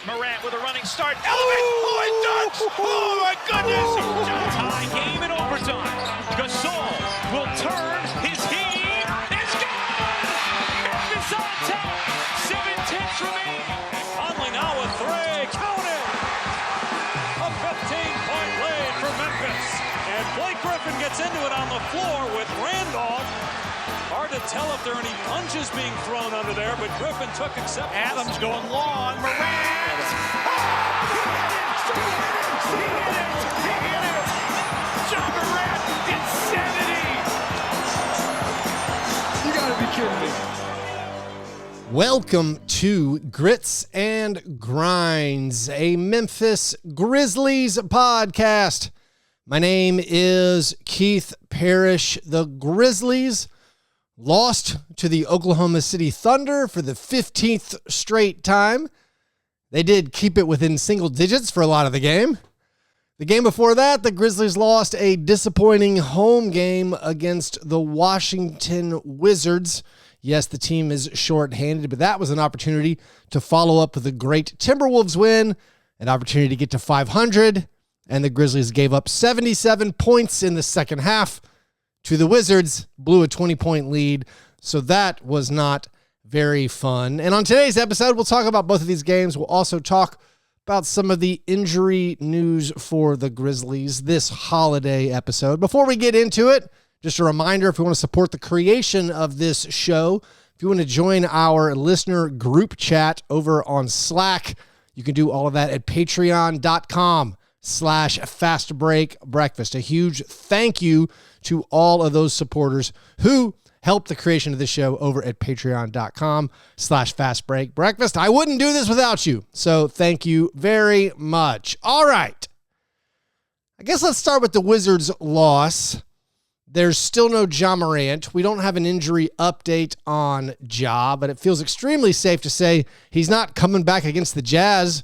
Morant with a running start. Elevate! Oh, it dunks! Oh, my goodness! Tie game in overtime. Gasol will turn his heat. It's gone! Memphis on top. 7-10 remaining. Conley now with three. Count it! A 15-point lead for Memphis. And Blake Griffin gets into it on the floor with Randolph. Hard to tell if there are any punches being thrown under there, but Griffin took acceptance. Adams going long. Morant! He hit it! John Morant! Insanity! You gotta be kidding me. Welcome to Grits and Grinds, a Memphis Grizzlies podcast. My name is Keith Parrish. The Grizzlies lost to the Oklahoma City Thunder for the 15th straight time. They did keep it within single digits for a lot of the game. The game before that, the Grizzlies lost a disappointing home game against the Washington Wizards. Yes, the team is shorthanded, but that was an opportunity to follow up with a great Timberwolves win, an opportunity to get to 500, and the Grizzlies gave up 77 points in the second half to the Wizards, blew a 20-point lead, so that was not very fun. And on today's episode, we'll talk about both of these games. We'll also talk about some of the injury news for the Grizzlies this holiday episode. Before we get into it, just a reminder, if you want to support the creation of this show, if you want to join our listener group chat over on Slack, you can do all of that at patreon.com/fastbreakbreakfast. A huge thank you to all of those supporters who help the creation of this show over at patreon.com/fastbreakbreakfast. I wouldn't do this without you, so thank you very much. All right. I guess let's start with the Wizards' loss. There's still no Ja Morant. We don't have an injury update on Ja, but it feels extremely safe to say he's not coming back against the Jazz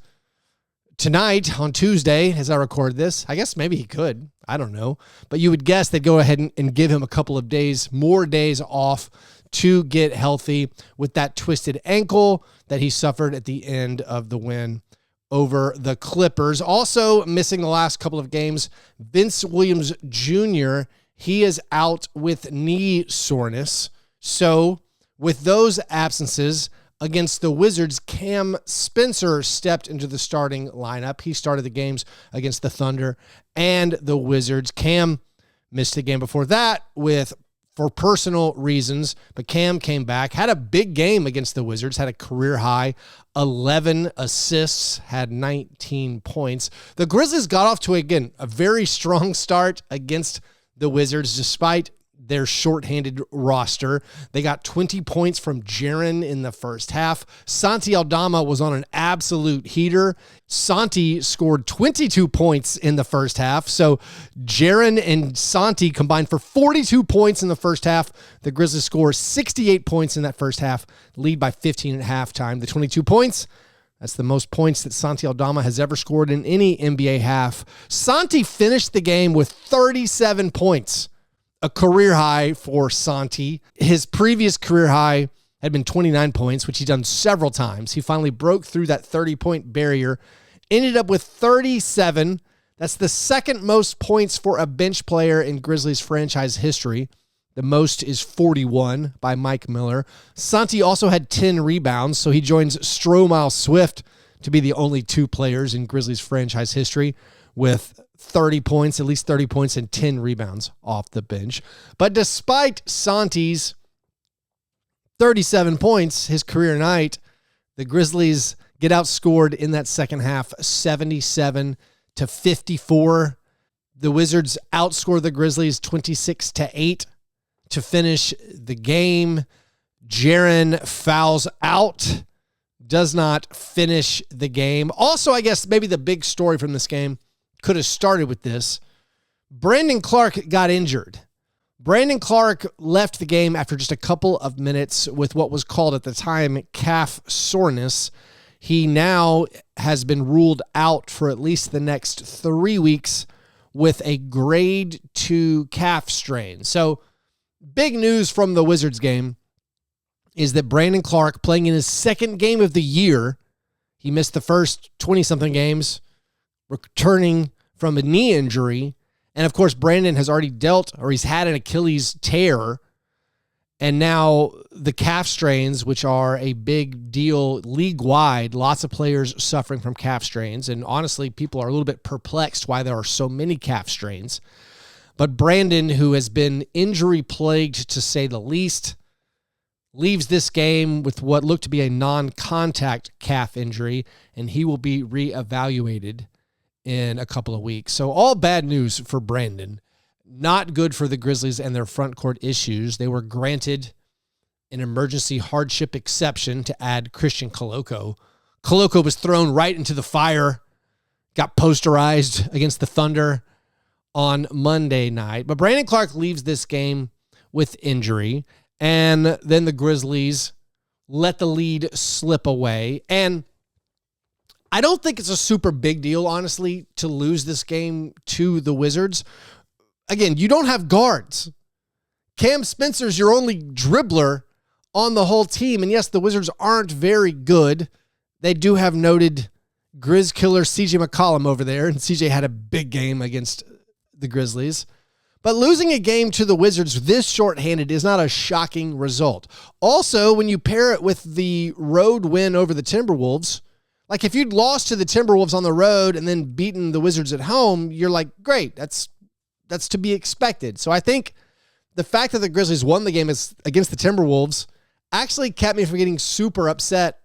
tonight on Tuesday as I record this. I guess maybe he could. I don't know. But you would guess they'd go ahead and give him a couple of days, more days off to get healthy with that twisted ankle that he suffered at the end of the win over the Clippers. Also missing the last couple of games, Vince Williams Jr., he is out with knee soreness. So with those absences against the Wizards, Cam Spencer stepped into the starting lineup. He started the games against the Thunder and the Wizards. Cam missed the game before that for personal reasons, but Cam came back, had a big game against the Wizards, had a career high 11 assists, had 19 points. The Grizzlies got off to, again, a very strong start against the Wizards, despite their shorthanded roster. They got 20 points from Jaren in the first half. Santi Aldama was on an absolute heater. Santi scored 22 points in the first half. So Jaren and Santi combined for 42 points in the first half. The Grizzlies score 68 points in that first half, lead by 15 at halftime. The 22 points, that's the most points that Santi Aldama has ever scored in any NBA half. Santi finished the game with 37 points, a career high for Santi. His previous career high had been 29 points, which he's done several times. He finally broke through that 30-point barrier, ended up with 37. That's the second most points for a bench player in Grizzlies franchise history. The most is 41 by Mike Miller. Santi also had 10 rebounds, so he joins Stromile Swift to be the only two players in Grizzlies franchise history with 30 points, at least 30 points and 10 rebounds off the bench. But despite Santi's 37 points, his career night, the Grizzlies get outscored in that second half 77-54. The Wizards outscore the Grizzlies 26-8 to finish the game. Jaren fouls out, does not finish the game. Also, I guess maybe the big story from this game could have started with this. Brandon Clarke got injured. Brandon Clarke left the game after just a couple of minutes with what was called at the time calf soreness. He now has been ruled out for at least the next 3 weeks with a grade 2 calf strain. So big news from the Wizards game is that Brandon Clarke, playing in his second game of the year, He missed the first 20-something games, returning from a knee injury. And, of course, Brandon has already he's had an Achilles tear. And now the calf strains, which are a big deal league-wide, lots of players suffering from calf strains. And honestly, people are a little bit perplexed why there are so many calf strains. But Brandon, who has been injury-plagued to say the least, leaves this game with what looked to be a non-contact calf injury, and he will be reevaluated in a couple of weeks. So all bad news for Brandon. Not good for the Grizzlies and their front court issues. They were granted an emergency hardship exception to add Christian Koloko. Koloko was thrown right into the fire, got posterized against the Thunder on Monday night. But Brandon Clarke leaves this game with injury, and then the Grizzlies let the lead slip away. And I don't think it's a super big deal, honestly, to lose this game to the Wizards. Again, you don't have guards. Cam Spencer's your only dribbler on the whole team. And yes, the Wizards aren't very good. They do have noted Grizz killer CJ McCollum over there, and CJ had a big game against the Grizzlies. But losing a game to the Wizards this shorthanded is not a shocking result. Also, when you pair it with the road win over the Timberwolves, like if you'd lost to the Timberwolves on the road and then beaten the Wizards at home, you're like, great, that's to be expected. So I think the fact that the Grizzlies won the game against the Timberwolves actually kept me from getting super upset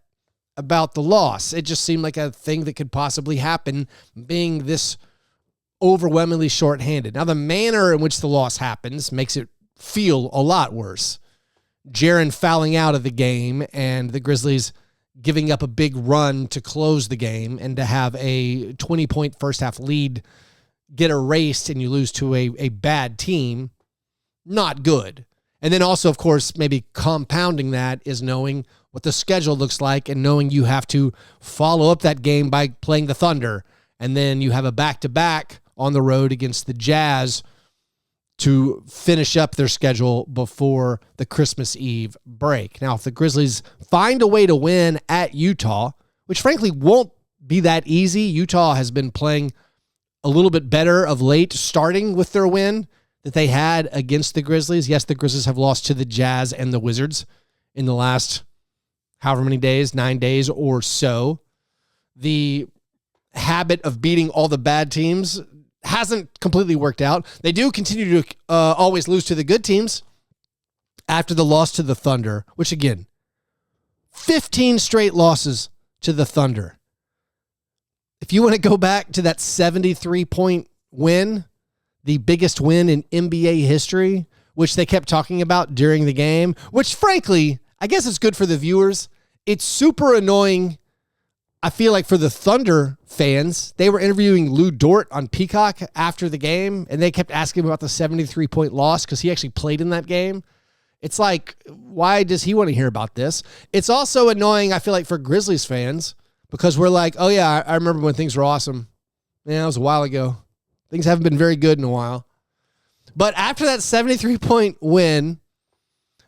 about the loss. It just seemed like a thing that could possibly happen being this overwhelmingly shorthanded. Now, the manner in which the loss happens makes it feel a lot worse. Jaren fouling out of the game and the Grizzlies giving up a big run to close the game and to have a 20-point first-half lead get erased and you lose to a bad team, not good. And then also, of course, maybe compounding that is knowing what the schedule looks like and knowing you have to follow up that game by playing the Thunder. And then you have a back-to-back on the road against the Jazz to finish up their schedule before the Christmas Eve break. Now, if the Grizzlies find a way to win at Utah, which frankly won't be that easy, Utah has been playing a little bit better of late, starting with their win that they had against the Grizzlies. Yes, the Grizzlies have lost to the Jazz and the Wizards in the last however many days, 9 days or so. The habit of beating all the bad teams hasn't completely worked out. They do continue to always lose to the good teams after the loss to the Thunder, which again, 15 straight losses to the Thunder. If you want to go back to that 73-point win, the biggest win in NBA history, which they kept talking about during the game, which frankly, I guess it's good for the viewers. It's super annoying, I feel like, for the Thunder fans. They were interviewing Lou Dort on Peacock after the game, and they kept asking him about the 73-point loss because he actually played in that game. It's like, why does he want to hear about this? It's also annoying, I feel like, for Grizzlies fans, because we're like, oh yeah, I remember when things were awesome. Yeah, it was a while ago. Things haven't been very good in a while. But after that 73-point win,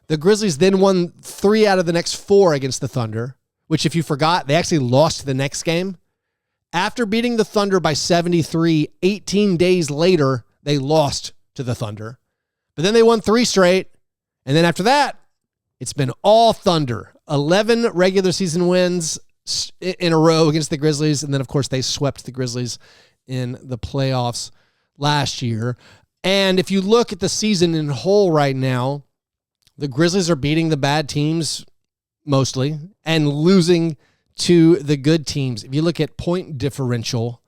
the Grizzlies then won 3 out of the next 4 against the Thunder, which if you forgot, they actually lost the next game. After beating the Thunder by 73, 18 days later, they lost to the Thunder. But then they won 3 straight. And then after that, it's been all Thunder. 11 regular season wins in a row against the Grizzlies. And then, of course, they swept the Grizzlies in the playoffs last year. And if you look at the season in whole right now, the Grizzlies are beating the bad teams mostly and losing to the good teams. If you look at point differential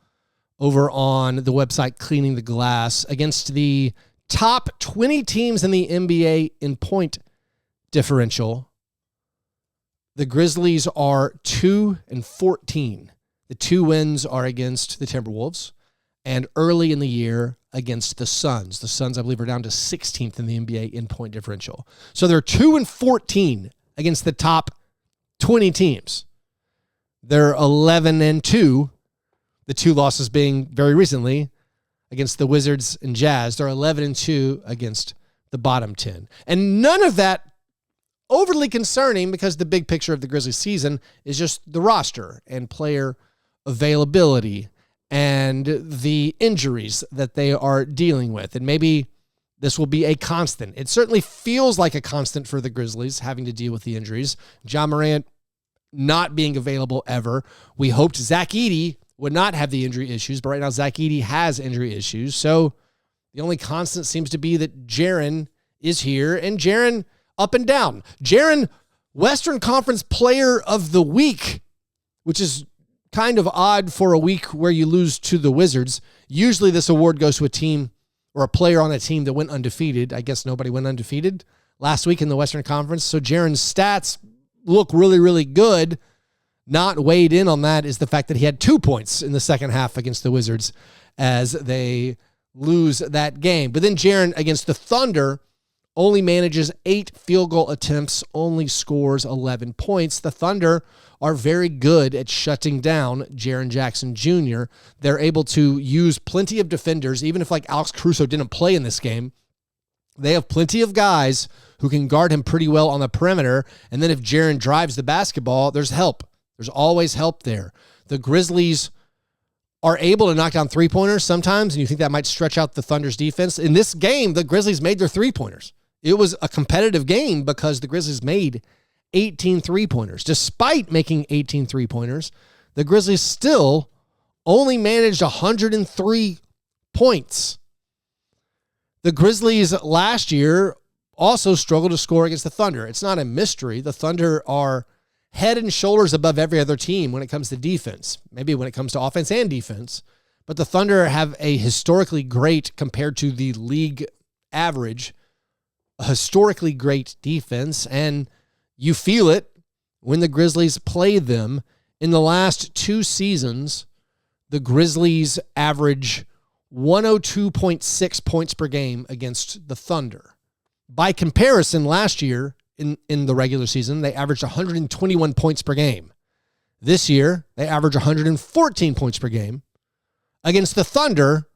over on the website Cleaning the Glass, against the top 20 teams in the NBA in point differential, the Grizzlies are 2-14. The 2 wins are against the Timberwolves and early in the year against the Suns. The Suns, I believe, are down to 16th in the NBA in point differential. So they're 2-14 against the top 20 teams. They're 11-2, the 2 losses being very recently against the Wizards and Jazz. They're 11-2 against the bottom 10. And none of that overly concerning because the big picture of the Grizzlies season is just the roster and player availability and the injuries that they are dealing with. And maybe this will be a constant. It certainly feels like a constant for the Grizzlies having to deal with the injuries. Ja Morant not being available ever. We hoped Zach Edey would not have the injury issues, but right now Zach Edey has injury issues. So the only constant seems to be that Jaren is here, and Jaren up and down. Jaren, Western Conference Player of the Week, which is kind of odd for a week where you lose to the Wizards. Usually this award goes to a team or a player on a team that went undefeated. I guess nobody went undefeated last week in the Western Conference. So Jaren's stats look really, really good. Not weighed in on that is the fact that he had 2 points in the second half against the Wizards as they lose that game. But then Jaren against the Thunder only manages 8 field goal attempts, only scores 11 points. The Thunder are very good at shutting down Jaren Jackson Jr. They're able to use plenty of defenders, even if like Alex Caruso didn't play in this game. They have plenty of guys who can guard him pretty well on the perimeter. And then if Jaren drives the basketball, there's help. There's always help there. The Grizzlies are able to knock down three-pointers sometimes, and you think that might stretch out the Thunder's defense. In this game, the Grizzlies made their three-pointers. It was a competitive game because the Grizzlies made 18 three-pointers. Despite making 18 three-pointers, the Grizzlies still only managed 103 points. The Grizzlies last year also struggled to score against the Thunder. It's not a mystery. The Thunder are head and shoulders above every other team when it comes to defense, maybe when it comes to offense and defense. But the Thunder have a historically great, compared to the league average, a historically great defense, and you feel it when the Grizzlies play them. In the last 2 seasons, the Grizzlies average 102.6 points per game against the Thunder. By comparison, last year, in the regular season, they averaged 121 points per game. This year, they average 114 points per game. Against the Thunder,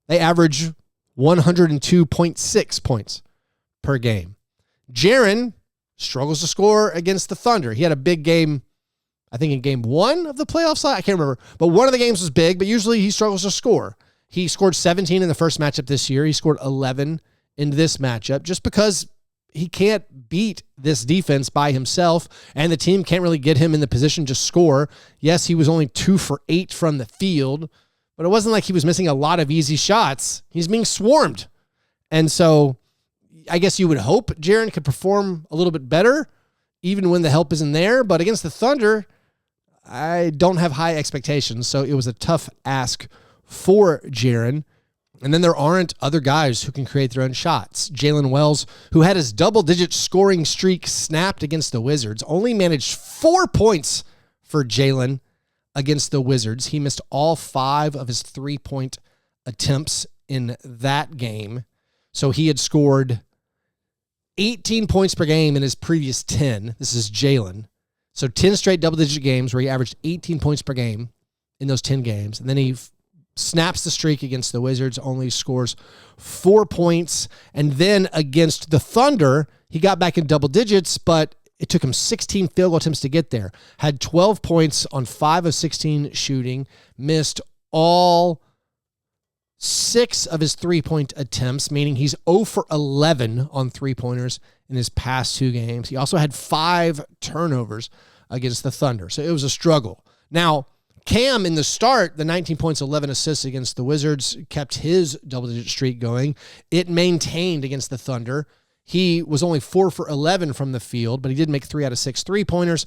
they average 102.6 points per game. Jaren struggles to score against the Thunder. He had a big game, I think in game 1 of the playoffs. I can't remember, but one of the games was big, but usually he struggles to score. He scored 17 in the first matchup this year. He scored 11 in this matchup just because he can't beat this defense by himself, and the team can't really get him in the position to score. Yes, he was only 2 for 8 from the field, but it wasn't like he was missing a lot of easy shots. He's being swarmed. And so I guess you would hope Jaren could perform a little bit better, even when the help isn't there. But against the Thunder, I don't have high expectations, so it was a tough ask for Jaren. And then there aren't other guys who can create their own shots. Jalen Wells, who had his double-digit scoring streak snapped against the Wizards, only managed 4 points for Jalen against the Wizards. He missed all 5 of his 3-point attempts in that game. So he had scored 18 points per game in his previous 10. This is Jalen. So 10 straight double-digit games where he averaged 18 points per game in those 10 games. And then he snaps the streak against the Wizards, only scores 4 points. And then against the Thunder, he got back in double digits, but it took him 16 field goal attempts to get there. Had 12 points on 5 of 16 shooting, missed all 6 of his 3-point attempts, meaning he's 0 for 11 on 3-pointers in his past 2 games. He also had 5 turnovers against the Thunder, so it was a struggle. Now, Cam in the start, the 19 points, 11 assists against the Wizards, kept his double-digit streak going. It maintained against the Thunder. He was only 4 for 11 from the field, but he did make 3 out of 6 3-pointers.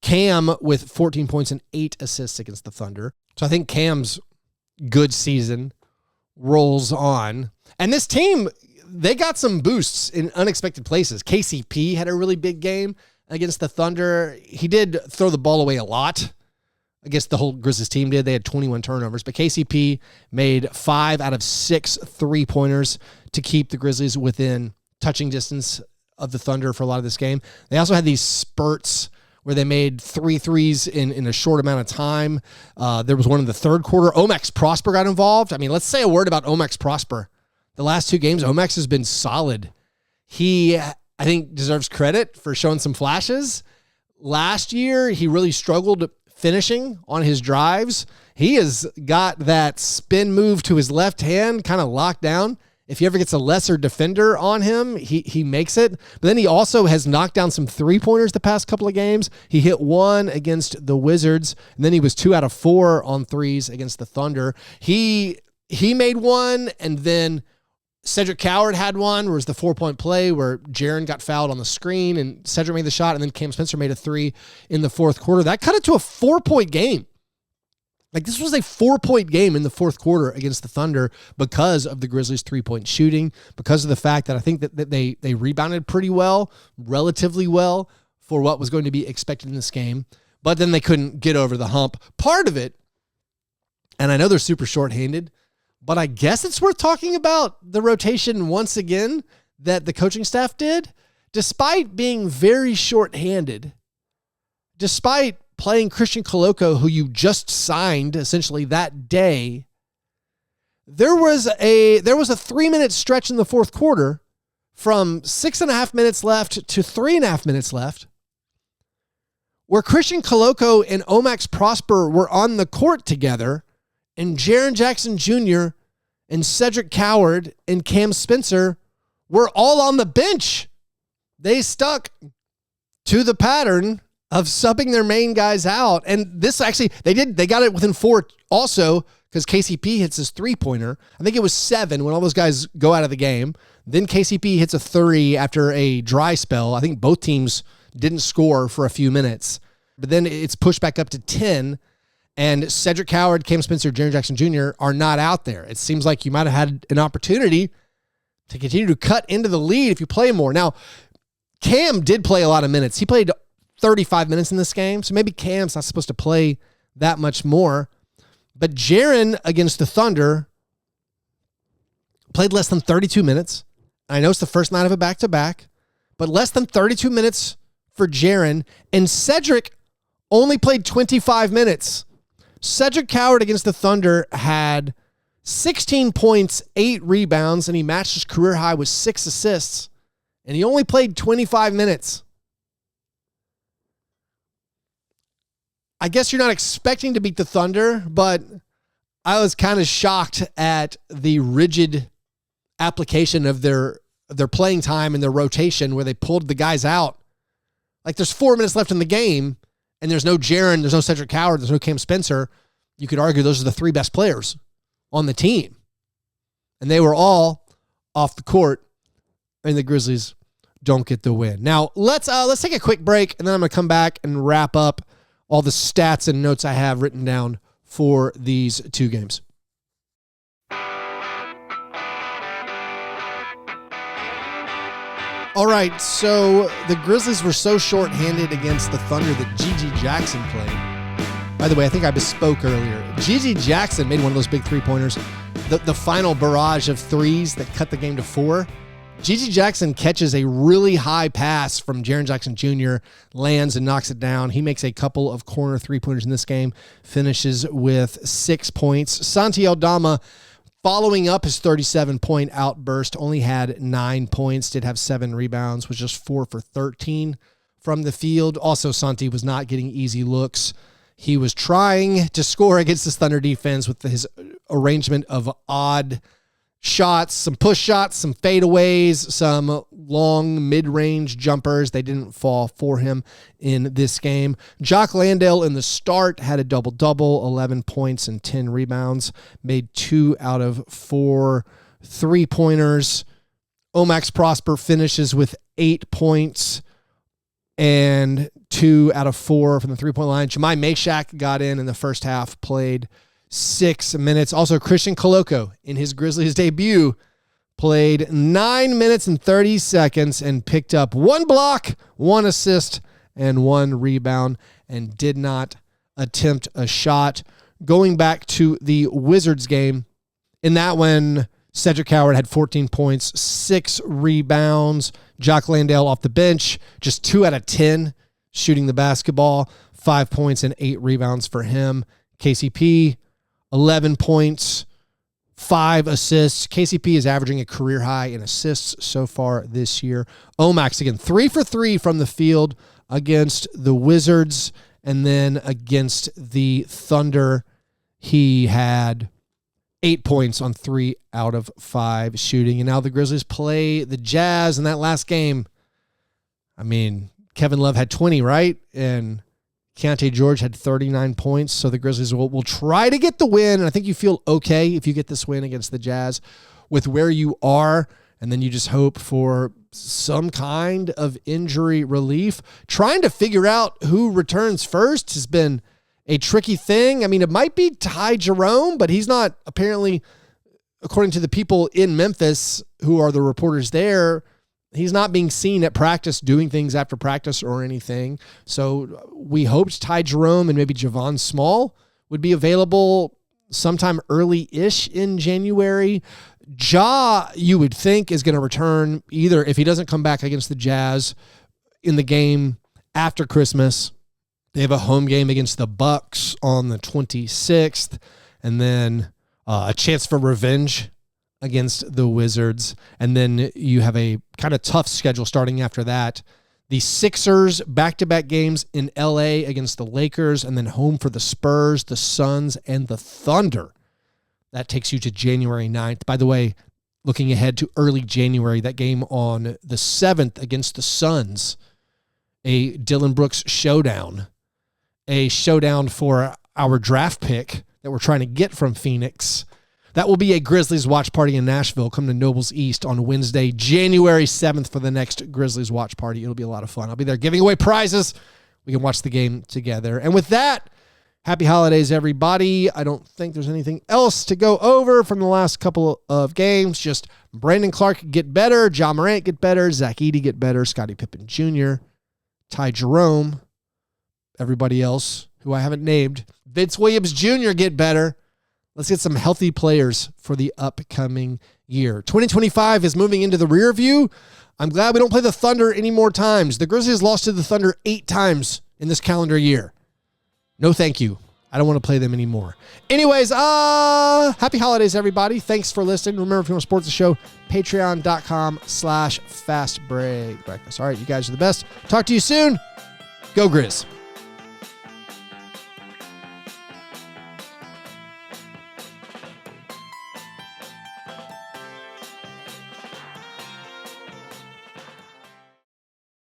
Cam with 14 points and 8 assists against the Thunder. So I think Cam's good season rolls on. And this team, they got some boosts in unexpected places. KCP had a really big game against the Thunder. He did throw the ball away a lot. I guess the whole Grizzlies team did. They had 21 turnovers, but KCP made 5 out of 6 3-pointers to keep the Grizzlies within touching distance of the Thunder for a lot of this game. They also had these spurts where they made 3 threes in a short amount of time. There was one in the third quarter. Omax Prosper got involved. I mean, let's say a word about Omax Prosper. The last 2 games, Omax has been solid. I I think deserves credit for showing some flashes. Last year, he really struggled finishing on his drives. He has got that spin move to his left hand kind of locked down. If he ever gets a lesser defender on him, he makes it. But then he also has knocked down some three-pointers the past couple of games. He hit one against the Wizards, and then he was 2 out of 4 on threes against the Thunder. He made one, and then Cedric Coward had one, where it was the 4-point play where Jaren got fouled on the screen, and Cedric made the shot, and then Cam Spencer made a 3 in the fourth quarter. That cut it to a 4-point game. Like, this was a 4-point game in the fourth quarter against the Thunder because of the Grizzlies' 3-point shooting, because of the fact that I think that they rebounded pretty well, relatively well, for what was going to be expected in this game. But then they couldn't get over the hump. Part of it, and I know they're super shorthanded, but I guess it's worth talking about the rotation once again that the coaching staff did. Despite being very shorthanded, despite playing Christian Coloco, who you just signed essentially that day, there was a 3-minute stretch in the fourth quarter from 6.5 minutes left to 3.5 minutes left where Christian Coloco and Omax Prosper were on the court together, and Jaren Jackson Jr. and Cedric Coward and Cam Spencer were all on the bench. They stuck to the pattern of subbing their main guys out. And this actually, they got it within 4 also because KCP hits his 3-pointer. I think it was 7 when all those guys go out of the game. Then KCP hits a 3 after a dry spell. I think both teams didn't score for a few minutes. But then it's pushed back up to 10. And Cedric Coward, Cam Spencer, Jaren Jackson Jr. are not out there. It seems like you might have had an opportunity to continue to cut into the lead if you play more. Now, Cam did play a lot of minutes. He played 35 minutes in this game, so maybe Cam's not supposed to play that much more. But Jaren against the Thunder played less than 32 minutes. I know it's the first night of a back-to-back, but less than 32 minutes for Jaren. And Cedric only played 25 minutes. Cedric Coward against the Thunder had 16 points, 8 rebounds, and he matched his career high with 6 assists. And he only played 25 minutes. I guess you're not expecting to beat the Thunder, but I was kind of shocked at the rigid application of their playing time and their rotation where they pulled the guys out. Like, there's 4 minutes left in the game, and there's no Jaren, there's no Cedric Coward, there's no Cam Spencer. You could argue those are the 3 best players on the team. And they were all off the court, and the Grizzlies don't get the win. Now, let's take a quick break, and then I'm going to come back and wrap up all the stats and notes I have written down for these 2 games. All right, so the Grizzlies were so shorthanded against the Thunder that G.G. Jackson played. By the way, I think I bespoke earlier. G.G. Jackson made one of those big 3-pointers. The final barrage of threes that cut the game to 4. G.G. Jackson catches a really high pass from Jaren Jackson Jr., lands and knocks it down. He makes a couple of corner 3-pointers in this game, finishes with 6 points. Santi Aldama, following up his 37-point outburst, only had 9 points, did have 7 rebounds, was just 4 for 13 from the field. Also, Santi was not getting easy looks. He was trying to score against this Thunder defense with his arrangement of odd shots, some push shots, some fadeaways, some long mid-range jumpers. They didn't fall for him in this game. Jock Landale in the start had a double-double, 11 points and 10 rebounds, made 2 out of 4 3-pointers. Omax Prosper finishes with 8 points and 2 out of 4 from the 3-point line. Jemai Meshack got in the first half, played 6 minutes. Also, Christian Coloco in his Grizzlies debut played 9 minutes and 30 seconds and picked up 1 block, 1 assist, and 1 rebound, and did not attempt a shot. Going back to the Wizards game, in that one, Cedric Coward had 14 points, 6 rebounds. Jock Landale off the bench, just 2 out of 10 shooting the basketball, 5 points and 8 rebounds for him. KCP, 11 points, 5 assists. KCP is averaging a career high in assists so far this year. Omax, again, 3 for 3 from the field against the Wizards. And then against the Thunder, he had 8 points on 3 out of 5 shooting. And now the Grizzlies play the Jazz in that last game. I mean, Kevin Love had 20, right? And Keontae George had 39 points. So the Grizzlies will try to get the win. And I think you feel okay if you get this win against the Jazz with where you are. And then you just hope for some kind of injury relief. Trying to figure out who returns first has been a tricky thing. I mean, it might be Ty Jerome, but he's not apparently, according to the people in Memphis who are the reporters there, he's not being seen at practice doing things after practice or anything. So we hoped Ty Jerome and maybe Javon Small would be available sometime early-ish in January. Ja, you would think, is going to return either if he doesn't come back against the Jazz in the game after Christmas. They have a home game against the Bucks on the 26th, and then a chance for revenge against the Wizards. And then you have a kind of tough schedule starting after that. The Sixers, back-to-back games in LA against the Lakers, and then home for the Spurs, the Suns, and the Thunder. That takes you to January 9th. By the way, looking ahead to early January, that game on the 7th against the Suns, a Dylan Brooks showdown, a showdown for our draft pick that we're trying to get from Phoenix. That will be a Grizzlies watch party in Nashville. Come to Nobles East on Wednesday, January 7th for the next Grizzlies watch party. It'll be a lot of fun. I'll be there giving away prizes. We can watch the game together. And with that, happy holidays, everybody. I don't think there's anything else to go over from the last couple of games. Just Brandon Clarke get better, Ja Morant get better, Zach Edey get better, Scottie Pippen Jr., Ty Jerome, everybody else who I haven't named, Vince Williams Jr. get better. Let's get some healthy players for the upcoming year. 2025 is moving into the rear view. I'm glad we don't play the Thunder any more times. The Grizzlies lost to the Thunder 8 times in this calendar year. No, thank you. I don't want to play them anymore. Anyways, happy holidays, everybody. Thanks for listening. Remember, if you want to support the show, patreon.com/fastbreak breakfast. All right, you guys are the best. Talk to you soon. Go Grizz.